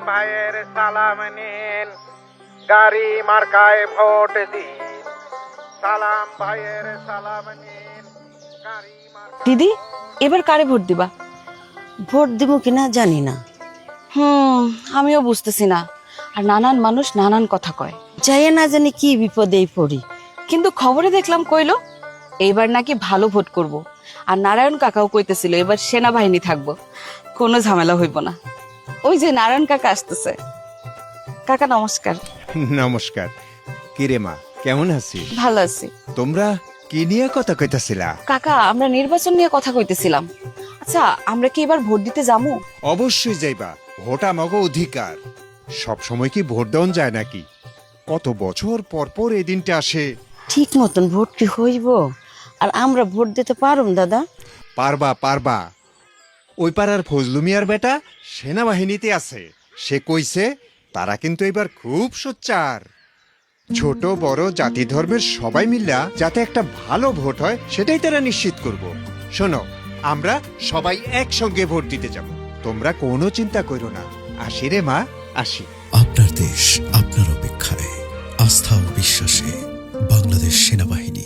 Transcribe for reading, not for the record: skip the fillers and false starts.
ভাইয়ের সালাম নিন, গাড়ি মার্কায় ভোট দিন। সালাম ভাইয়ের সালাম নিন, গাড়ি মার্কায়। দিদি, এবার কারে ভোট দিবা? ভোট দিব কিনা জানি না, আমিও বুঝতেছি না। আর নানান মানুষ নানান কথা কয়, যাই না জানি কি বিপদেই পড়ি। কিন্তু খবরে দেখলাম কইলো এইবার নাকি ভালো ভোট করব। আর নারায়ণ কাকাও কইতেছিল এবার সেনাবাহিনী থাকবো, কোনো ঝামেলা হইব না। ওই যে নারায়ণ কাকা আসতেছে। কাকা নমস্কার। নমস্কার। কিরে মা, কেমন আছিস? ভালো আছি। তোমরা কি নিয়ে কথা কইতাছিলা? কাকা, আমরা নির্বাচন নিয়ে কথা কইতেছিলাম। আচ্ছা, আমরা কি এবার ভোট দিতে যাবো? অবশ্যই যাইবা, ভোট আমাগো অধিকার। সব সময় কি ভোট দেওয়া যায় নাকি? কত বছর পর পর এই দিনটা আসে। ঠিক মতন ভোট কি হইব? আর আমরা ভোট দিতে পারুম দাদা? পারবা পারবা। ওই পাড়ার ফজলু মিয়ার বেটা সেনাবাহিনীতে আছে। সে কইছে তারা কিন্তু এবার খুব সোচ্চার। ছোট বড় জাতি ধর্মের সবাই মিল্লা যাতে একটা ভালো ভোট হয় সেটাই তারা নিশ্চিত করব। শোনো, আমরা সবাই একসঙ্গে ভোট দিতে যাব। তোমরা কোনো চিন্তা করো না। আসি রে মা, আসি। আপনার দেশ আপনার অপেক্ষায়, আস্থা ও বিশ্বাসে বাংলাদেশ সেনাবাহিনী।